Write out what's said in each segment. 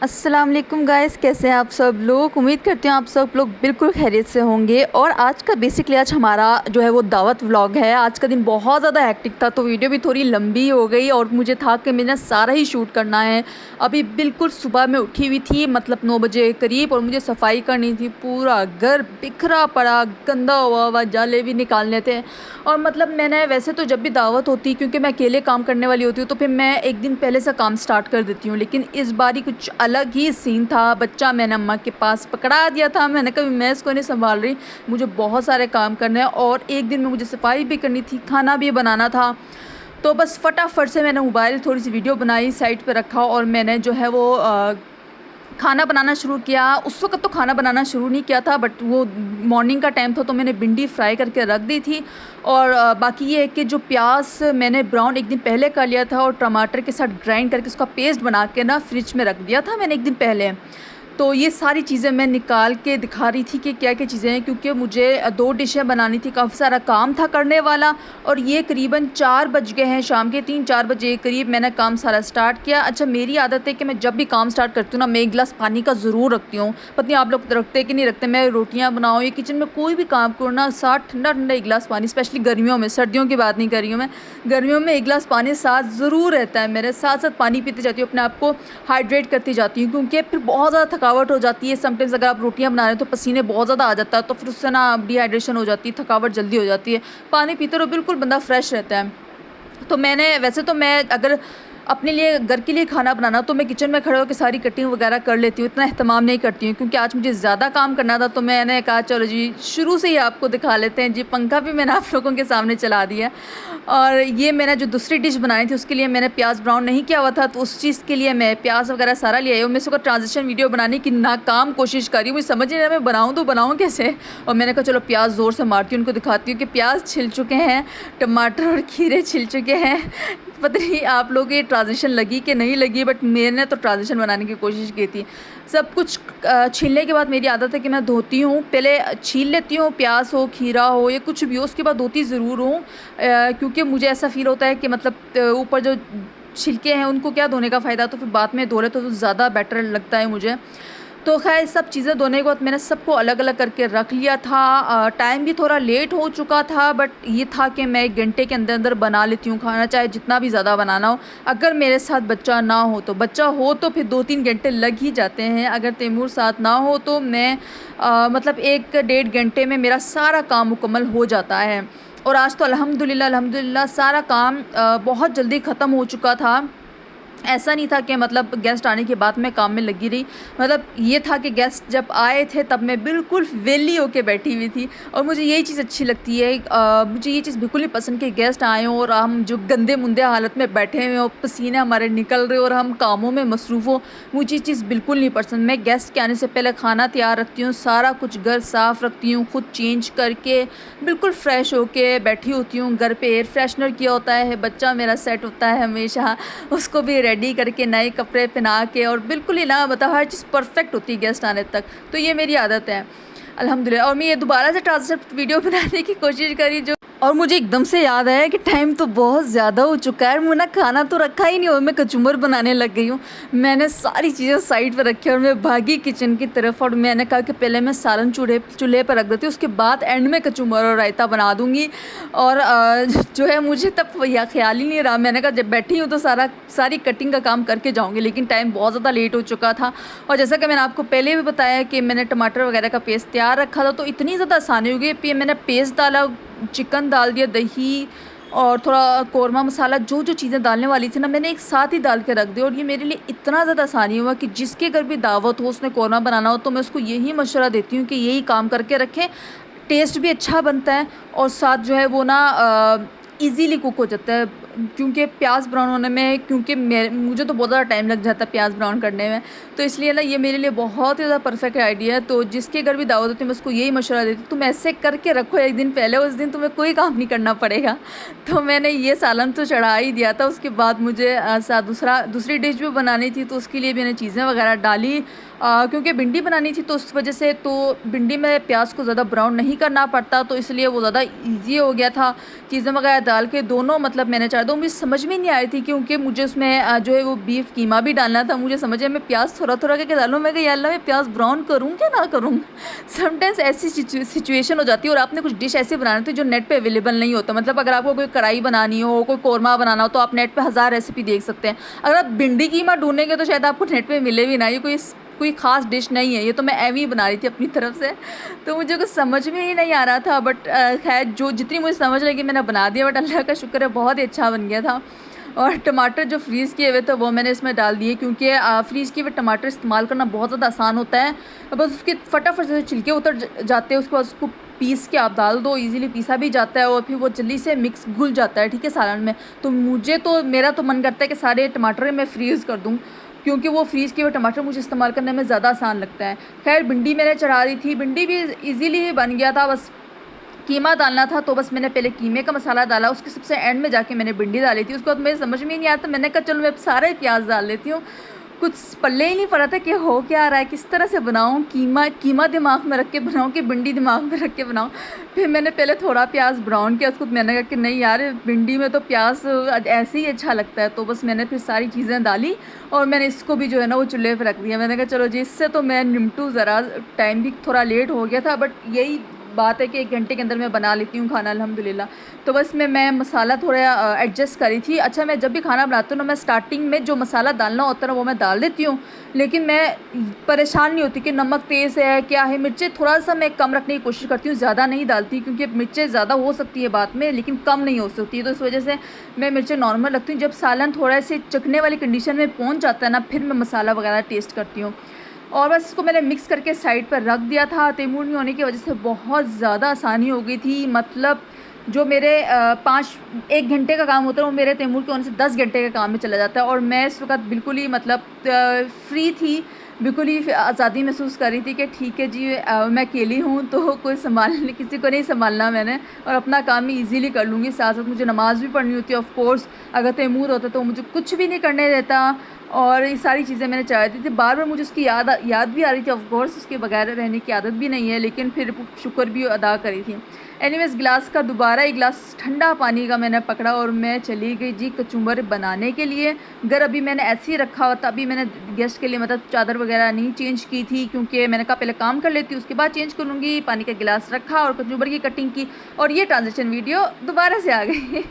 अस्सलाम वालेकुम गाइस, कैसे हैं आप सब लोग। उम्मीद करती हूँ आप सब लोग बिल्कुल खैरियत से होंगे। और आज का बेसिकली आज हमारा जो है वो दावत व्लॉग है। आज का दिन बहुत ज़्यादा हेक्टिक था तो वीडियो भी थोड़ी लंबी हो गई और मुझे था कि मैंने सारा ही शूट करना है। अभी बिल्कुल सुबह में उठी हुई थी, मतलब 9 बजे करीब, और मुझे सफाई करनी थी। पूरा घर बिखरा पड़ा, गंदा हुआ जाले भी निकालने थे। और मतलब मैंने वैसे तो जब भी दावत होती, क्योंकि मैं अकेले काम करने वाली होती हूँ, तो फिर मैं एक दिन पहले से काम स्टार्ट कर देती हूँ। लेकिन इस बार ही कुछ अलग ही सीन था। बच्चा मैंने अम्मा के पास पकड़ा दिया था। मैंने कभी मैं इसको नहीं संभाल रही, मुझे बहुत सारे काम करने हैं और एक दिन में मुझे सफाई भी करनी थी, खाना भी बनाना था। तो बस फटाफट से मैंने मोबाइल थोड़ी सी वीडियो बनाई, साइड पे रखा और मैंने जो है वो खाना बनाना शुरू किया। उस वक्त तो खाना बनाना शुरू नहीं किया था, बट वो मॉर्निंग का टाइम था तो मैंने भिंडी फ्राई करके रख दी थी। और बाकी ये है कि जो प्याज मैंने ब्राउन एक दिन पहले कर लिया था और टमाटर के साथ ग्राइंड करके उसका पेस्ट बना के ना फ्रिज में रख दिया था मैंने एक दिन पहले। तो ये सारी चीज़ें मैं निकाल के दिखा रही थी कि क्या क्या चीज़ें हैं, क्योंकि मुझे 2 डिशें बनानी थी, काफ़ी सारा काम था करने वाला। और ये करीबन 4 बज गए हैं, शाम के 3-4 बजे करीब मैंने काम सारा स्टार्ट किया। अच्छा, मेरी आदत है कि मैं जब भी काम स्टार्ट करती हूँ ना, मैं 1 गिलास पानी का ज़रूर रखती हूँ। पता नहीं आप लोग रखते कि नहीं रखते। मैं रोटियाँ बनाऊँ या किचन में कोई भी काम करूँ ना, साथ ठंडा ठंडा 1 गिलास पानी, स्पेशली गर्मियों में, सर्दियों की बात नहीं कर रही हूँ मैं। गर्मियों में 1 गिलास पानी साथ ज़रूर रहता है मेरे। साथ साथ पानी पीती जाती हूँ, अपने आप को हाइड्रेट करती जाती हूँ, क्योंकि फिर बहुत ज़्यादा थकावट हो जाती है। समटाइम्स अगर आप रोटियां बना रहे हो तो पसीने बहुत ज़्यादा आ जाता है, तो फिर उससे ना डिहाइड्रेशन हो जाती है, थकावट जल्दी हो जाती है। पानी पीते रहो बिल्कुल बंदा फ्रेश रहता है। तो मैंने वैसे तो मैं अगर अपने लिए घर के लिए खाना बनाना तो मैं किचन में खड़े होकर सारी कटिंग वगैरह कर लेती हूँ, इतना अहतमाम नहीं करती हूँ, क्योंकि आज मुझे ज़्यादा काम करना था। तो मैंने कहा चलो जी शुरू से ही आपको दिखा लेते हैं जी। पंखा भी मैंने आप लोगों के सामने चला दिया। और ये मैंने जो दूसरी डिश बनाई थी उसके लिए मैंने प्याज ब्राउन नहीं किया हुआ था, तो उस चीज़ के लिए मैं प्याज वगैरह सारा ले आई हूँ। मैं इसको ट्रांजिशन वीडियो बनाने की नाकाम कोशिश कर रही हूँ, मुझे समझ नहीं आ रहा मैं बनाऊँ तो बनाऊँ कैसे। और मैंने कहा चलो प्याज ज़ोर से मारती हूँ, उनको दिखाती हूँ कि प्याज छिल चुके हैं, टमाटर और खीरे छिल चुके हैं। पता नहीं आप लोग ये ट्रांजिशन लगी कि नहीं लगी, बट मैंने तो ट्रांजिशन बनाने की कोशिश की थी। सब कुछ छीलने के बाद मेरी आदत है कि मैं धोती हूँ, पहले छील लेती हूँ, प्याज हो, खीरा हो या कुछ भी हो, उसके बाद धोती ज़रूर हूँ। क्योंकि मुझे ऐसा फ़ील होता है कि मतलब ऊपर जो छिलके हैं उनको क्या धोने का फ़ायदा, तो फिर बाद में धो ले तो ज़्यादा बेटर लगता है मुझे। तो खैर सब चीज़ें धोने के बाद मैंने सबको अलग अलग करके रख लिया था। टाइम भी थोड़ा लेट हो चुका था, बट ये था कि मैं 1 घंटे के अंदर अंदर बना लेती हूँ खाना, चाहे जितना भी ज़्यादा बनाना हो। अगर मेरे साथ बच्चा ना हो तो, बच्चा हो तो फिर 2-3 घंटे लग ही जाते हैं। अगर तैमूर साथ ना हो तो मैं मतलब 1 डेढ़ घंटे में मेरा सारा काम मुकम्मल हो जाता है। और आज तो अल्हम्दुलिल्लाह सारा काम बहुत जल्दी ख़त्म हो चुका था। ऐसा नहीं था कि मतलब गेस्ट आने के बाद मैं काम में लगी रही। मतलब ये था कि गेस्ट जब आए थे तब मैं बिल्कुल वेली होके बैठी हुई थी। और मुझे यही चीज़ अच्छी लगती है, मुझे ये चीज़ बिल्कुल नहीं पसंद कि गेस्ट आए हों और हम जो गंदे मुंदे हालत में बैठे हुए हों, पसीने हमारे निकल रहे और हम कामों में मसरूफ़ हो। मुझे ये चीज़ बिल्कुल नहीं पसंद। मैं गेस्ट के आने से पहले खाना तैयार रखती हूँ, सारा कुछ घर साफ़ रखती हूँ, खुद चेंज करके बिल्कुल फ़्रेश होके बैठी होती हूँ। घर पे एयर फ्रेशनर किया होता है, बच्चा मेरा सेट होता है हमेशा, उसको भी रेडी करके नए कपड़े पहना के, और बिल्कुल ही ना मतलब हर चीज़ परफेक्ट होती है गेस्ट आने तक। तो ये मेरी आदत है अल्हम्दुलिल्लाह। और मैं ये दोबारा से ट्रांसक्रिप्ट वीडियो बनाने की कोशिश करी जो, और मुझे एकदम से याद आया कि टाइम तो बहुत ज़्यादा हो चुका है, मुझे खाना तो रखा ही नहीं और मैं कचुम्बर बनाने लग गई हूँ। मैंने सारी चीज़ें साइड पर रखी और मैं भागी किचन की तरफ, और मैंने कहा कि पहले मैं सालन चूल्हे पर रख देती हूँ, उसके बाद एंड में कचुम्बर और रायता बना दूँगी। और जो है मुझे तब यह ख्याल ही नहीं रहा। मैंने कहा जब बैठी हूँ तो सारी कटिंग का काम करके जाऊँगी, लेकिन टाइम बहुत ज़्यादा लेट हो चुका था। और जैसा कि मैंने आपको पहले भी बताया कि मैंने टमाटर वगैरह का पेस्ट तैयार रखा था, तो इतनी ज़्यादा आसानी हो गई। फिर मैंने पेस्ट डाला, चिकन डाल दिया, दही और थोड़ा कौरमा मसाला, जो जो चीज़ें डालने वाली थी ना मैंने एक साथ ही डाल के रख दी। और ये मेरे लिए इतना ज़्यादा आसानी हुआ कि जिसके घर भी दावत हो, उसने कौरमा बनाना हो, तो मैं उसको यही मशवरा देती हूँ कि यही काम करके रखें। टेस्ट भी अच्छा बनता है और साथ जो है वो ना इजीली कुक हो जाता है। क्योंकि प्याज ब्राउन होने में, क्योंकि मुझे तो बहुत ज़्यादा टाइम लग जाता है प्याज ब्राउन करने में, तो इसलिए ना ये मेरे लिए बहुत ही ज़्यादा परफेक्ट आइडिया है। तो जिसके घर भी दावत होती है मैं उसको यही मशवरा देती हूँ, तुम ऐसे करके रखो 1 दिन पहले, उस दिन तुम्हें कोई काम नहीं करना पड़ेगा। तो मैंने ये सालन तो चढ़ा ही दिया था। उसके बाद मुझे दूसरी डिश भी बनानी थी, तो उसके लिए भी मैंने चीज़ें वगैरह डाली। क्योंकि भिंडी बनानी थी तो उस वजह से, तो भिंडी में प्याज को ज़्यादा ब्राउन नहीं करना पड़ता, तो इसलिए वो ज़्यादा ईजी हो गया था। चीज़ें वगैरह डाल के दोनों मतलब मैंने चाहे दूँ, मुझे समझ में नहीं आ रही थी क्योंकि मुझे उसमें जो है वो बीफ कीमा भी डालना था। मुझे समझ आया मैं प्याज़ थोड़ा-थोड़ा करके डालूँ, मैं कहा या अल्लाह मैं प्याज़ ब्राउन करूँ क्या ना करूँ? समटाइम्स ऐसी सिचुएशन हो जाती है और आपने कुछ डिश ऐसी बनानी होती है जो नेट पे अवेलेबल नहीं होता। मतलब अगर आपको कोई कढ़ाई बनानी हो, कोई कोरमा बनाना हो तो आप नेट पे हज़ार रेसिपी देख सकते हैं। अगर आप भिंडी कीमा ढूँढेंगे तो शायद आपको नेट पे मिले भी ना, ये कोई ख़ास डिश नहीं है, ये तो मैं एवं ही बना रही थी अपनी तरफ से। तो मुझे कुछ समझ में ही नहीं आ रहा था, बट खैर जो जितनी मुझे समझ लगी मैंने बना दिया, बट अल्लाह का शुक्र है बहुत ही अच्छा बन गया था। और टमाटर जो फ्रीज़ किए हुए थे वो मैंने इसमें डाल दिए क्योंकि फ्रीज़ किए हुए टमाटर इस्तेमाल करना बहुत ज़्यादा आसान होता है। बस उसके फटाफट से छिलके उतर जाते हैं, उसके बाद उसको पीस के आप डाल दो, इजीली पीसा भी जाता है और फिर वो जल्दी से मिक्स घुल जाता है, ठीक है, सालन में। तो मेरा तो मन करता है कि सारे टमाटर मैं फ्रीज़ कर दूँ क्योंकि वो फ्रीज़ किए हुए टमाटर मुझे इस्तेमाल करने में ज़्यादा आसान लगता है। खैर भिंडी मैंने चढ़ा दी थी, भिंडी भी ईज़िली बन गया था, बस कीमा डालना था तो बस मैंने पहले कीमे का मसाला डाला, उसके सबसे एंड में जाके मैंने भिंडी डाली थी। उसके बाद मुझे समझ में ही नहीं आया तो मैंने कहा चलो मैं सारा ही प्याज डाल देती हूँ। कुछ पल्ले ही नहीं पड़ा था कि हो क्या रहा है, किस तरह से बनाऊँ, कीमा दिमाग में रख के बनाऊँ कि भिंडी दिमाग में रख के बनाऊँ। फिर मैंने पहले थोड़ा प्याज ब्राउन किया, उसको मैंने कहा कि नहीं यार भिंडी में तो प्याज ऐसे ही अच्छा लगता है। तो बस मैंने फिर सारी चीज़ें डाली और मैंने इसको भी जो है ना वो चूल्हे पर रख दिया। मैंने कहा चलो जी, इससे तो मैं निपटूँ, ज़रा टाइम भी थोड़ा लेट हो गया था, बट यही बात है कि 1 घंटे के अंदर मैं बना लेती हूँ खाना अल्हम्दुलिल्लाह। तो बस मैं मसाला थोड़ा एडजस्ट करी थी। अच्छा, मैं जब भी खाना बनाती हूँ ना, मैं स्टार्टिंग में जो मसाला डालना होता है ना वो मैं डाल देती हूँ, लेकिन मैं परेशान नहीं होती कि नमक तेज़ है क्या है। मिर्चें थोड़ा सा मैं कम रखने की कोशिश करती हूँ, ज़्यादा नहीं डालती क्योंकि मिर्चें ज़्यादा हो सकती है बाद में लेकिन कम नहीं हो सकती है। तो इस वजह से मैं मिर्चें नॉर्मल रखती हूँ। जब सालन थोड़ा से चखने वाली कंडीशन में पहुँच जाता है ना, फिर मैं मसाला वगैरह टेस्ट करती हूँ। और बस इसको मैंने मिक्स करके साइड पर रख दिया था। तैमूर नहीं होने की वजह से बहुत ज़्यादा आसानी हो गई थी। मतलब जो मेरे 1 घंटे का काम होता है वो मेरे तैमूर के होने से 10 घंटे के काम में चला जाता है। और मैं इस वक्त बिल्कुल ही मतलब फ्री थी, बिल्कुल ही आज़ादी महसूस कर रही थी कि ठीक है जी मैं अकेली हूँ तो कोई किसी को नहीं संभालना मैंने, और अपना काम भी ईज़िली कर लूँगी। साथ साथ मुझे नमाज़ भी पढ़नी होती है ऑफ़ कोर्स। अगर तैमूर होता तो मुझे कुछ भी नहीं करने देता और ये सारी चीज़ें मैंने चाह दी थी। बार बार मुझे उसकी याद भी आ रही थी। ऑफ़ कोर्स उसके बगैर रहने की आदत भी नहीं है, लेकिन फिर शुक्र भी अदा करी थी। एनीवेज़ गिलास का दोबारा एक गिलास ठंडा पानी का मैंने पकड़ा और मैं चली गई जी कचुम्बर बनाने के लिए। घर अभी मैंने ऐसे ही रखा हुआ था, अभी मैंने गेस्ट के लिए मतलब चादर वगैरह नहीं चेंज की थी क्योंकि मैंने कहा पहले काम कर लेती हूँ उसके बाद चेंज करूँगी। पानी का गिलास रखा और कचुम्बर की कटिंग की और ये ट्रांजिशन वीडियो दोबारा से आ गई।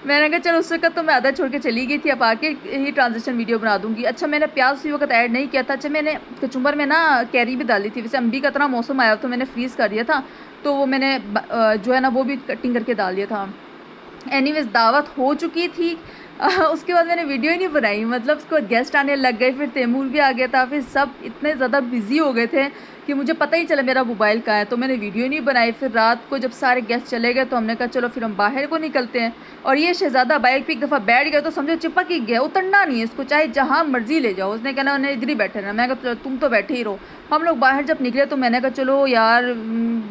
मैंने कहा चलो उस वक्त तो मैं आधा छोड़ के चली गई थी, अब आके ही ट्रांजिशन वीडियो बना दूँगी। अच्छा, मैंने प्याज उसी वक्त ऐड नहीं किया था। अच्छा, मैंने कचुम्बर में ना कैरी भी डाली थी। वैसे अम्बी का इतना मौसम आया तो मैंने फ्रीज़ कर दिया था, तो वो मैंने जो है ना वो भी कटिंग करके डाल दिया था। एनीवेज़ दावत हो चुकी थी। उसके बाद मैंने वीडियो ही नहीं बनाई। मतलब उसको गेस्ट आने लग गए, फिर तैमूर भी आ गया था, फिर सब इतने ज़्यादा बिज़ी हो गए थे कि मुझे पता ही चला मेरा मोबाइल कहाँ है, तो मैंने वीडियो नहीं बनाई। फिर रात को जब सारे गेस्ट चले गए तो हमने कहा चलो फिर हम बाहर को निकलते हैं। और ये शहज़ादा बाइक पे एक दफ़ा बैठ गया तो समझो चिपक ही गया, उतरना नहीं है इसको, चाहे जहाँ मर्ज़ी ले जाओ। उसने कहना उन्हें इधर ही बैठे रहना। मैं कहा तुम तो बैठे ही रहो। हम लोग बाहर जब निकले तो मैंने कहा चलो यार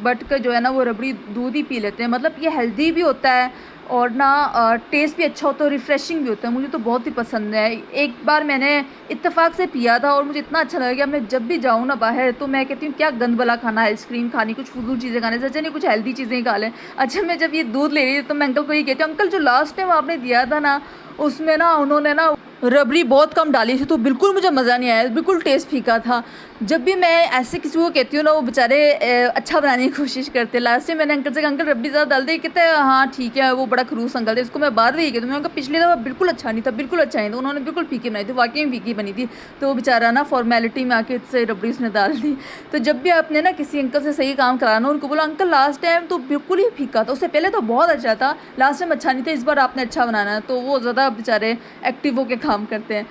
बट के जो है ना वो रबड़ी दूध ही पी लेते हैं। मतलब ये हेल्दी भी होता है और ना टेस्ट भी अच्छा होता है और रिफ़्रेशिंग भी होता है। मुझे तो बहुत ही पसंद है। एक बार मैंने इत्तेफाक से पिया था और मुझे इतना अच्छा लगा कि मैं जब भी जाऊँ ना बाहर तो मैं कहती हूँ क्या गंद वाला खाना, आइसक्रीम खानी, कुछ फजूल चीज़ें खाने से अच्छा नहीं कुछ हेल्दी चीज़ें ही खा लें। अच्छा, मैं जब ये दूध ले रही थी तो मैं अंकल को ये कहती हूँ अंकल जो लास्ट टाइम आपने दिया था ना उसमें ना उन्होंने ना रबड़ी बहुत कम डाली थी तो बिल्कुल मुझे मज़ा नहीं आया, बिल्कुल टेस्ट फीका था। जब भी मैं ऐसे किसी को कहती हूँ ना वो बेचारे अच्छा बनाने की कोशिश करते हैं। लास्ट टाइम मैंने अंकल से कहा अंकल रबड़ी ज़्यादा डाल दी, कहते हैं हाँ ठीक है, वो बड़ा खरूस अंकल थे। उसको मैं बार बार ये कहती हूँ, मैंने कहा पिछली दफ़ा बिल्कुल अच्छा नहीं था, बिल्कुल अच्छा नहीं था, उन्होंने बिल्कुल फीकी बनाई थी, वाकई में फीकी बनी थी। तो वो बेचारा ना फॉर्मेलिटी में आके इससे रबड़ी उसने डाल दी। तो जब भी आपने ना किसी अंकल से सही काम कराना उनको बोला अंकल लास्ट टाइम तो बिल्कुल ही फीका था, उससे पहले तो बहुत अच्छा था, लास्ट टाइम अच्छा नहीं था, इस बार आपने अच्छा बनाना है। तो वो ज़्यादा बेचारे एक्टिव होकर काम करते हैं।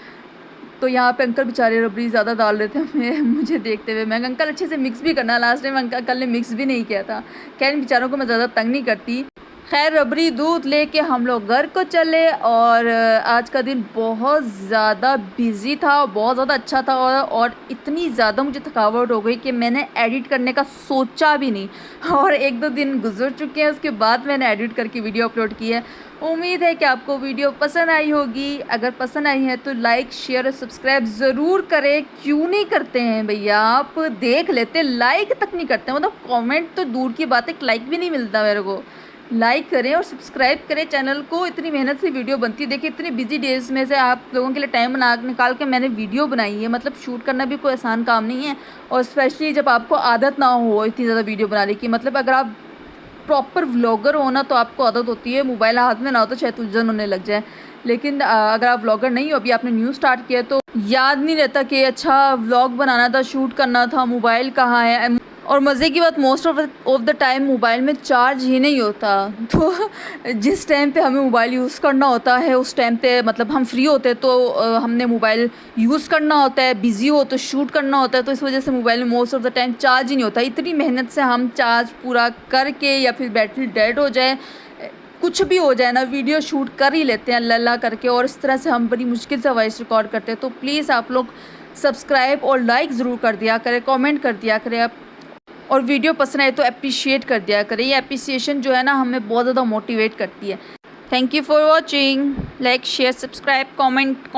तो यहाँ पे अंकल बेचारे रबड़ी ज़्यादा डाल रहे थे मुझे देखते हुए। मैं अंकल अच्छे से मिक्स भी करना, लास्ट टाइम अंकल ने मिक्स भी नहीं किया था। खैर इन बेचारों को मैं ज़्यादा तंग नहीं करती। खैर रबड़ी दूध लेके हम लोग घर को चले और आज का दिन बहुत ज़्यादा बिज़ी था, बहुत ज़्यादा अच्छा था और इतनी ज़्यादा मुझे थकावट हो गई कि मैंने एडिट करने का सोचा भी नहीं। और 1-2 दिन गुजर चुके हैं उसके बाद मैंने एडिट करके वीडियो अपलोड की है। उम्मीद है कि आपको वीडियो पसंद आई होगी। अगर पसंद आई है तो लाइक शेयर और सब्सक्राइब ज़रूर करें। क्यों नहीं करते हैं भैया, आप देख लेते, लाइक तक नहीं करते। मतलब कमेंट तो दूर की बात है, एक लाइक भी नहीं मिलता मेरे को। लाइक करें और सब्सक्राइब करें चैनल को। इतनी मेहनत से वीडियो बनती है, देखिए इतनी बिजी डेज़ में से आप लोगों के लिए टाइम निकाल के मैंने वीडियो बनाई है। मतलब शूट करना भी कोई आसान काम नहीं है, और स्पेशली जब आपको आदत ना हो इतनी ज़्यादा वीडियो बनाने की। मतलब अगर आप प्रॉपर व्लॉगर हो ना तो आपको आदत होती है, मोबाइल हाथ में ना हो तो शायद उलझन होने लग जाए। लेकिन अगर आप व्लॉगर नहीं हो, अभी आपने न्यू स्टार्ट किया, तो याद नहीं रहता कि अच्छा व्लॉग बनाना था, शूट करना था, मोबाइल कहाँ है। और मज़े की बात, most of the time mobile में चार्ज ही नहीं होता। तो जिस टाइम पे हमें मोबाइल यूज़ करना होता है उस टाइम पे मतलब हम फ्री होते हैं, तो हमने मोबाइल यूज़ करना होता है, बिज़ी हो तो शूट करना होता है, तो इस वजह से मोबाइल में most of the time charge ही नहीं होता। इतनी मेहनत से हम चार्ज पूरा करके या फिर बैटरी डेड हो जाए, कुछ भी हो जाए ना, वीडियो शूट कर ही लेते हैं अल्लाह अल्लाह करके। और इस तरह से हम बड़ी मुश्किल से वॉइस रिकॉर्ड करते हैं। तो प्लीज़ आप लोग सब्सक्राइब और लाइक ज़रूर कर दिया करें, कमेंट कर दिया करें आप, और वीडियो पसंद आए तो अप्रिशिएट कर दिया करें। ये अप्रिसिएशन जो है ना हमें बहुत ज़्यादा मोटिवेट करती है। Thank you for watching. Like share subscribe comment.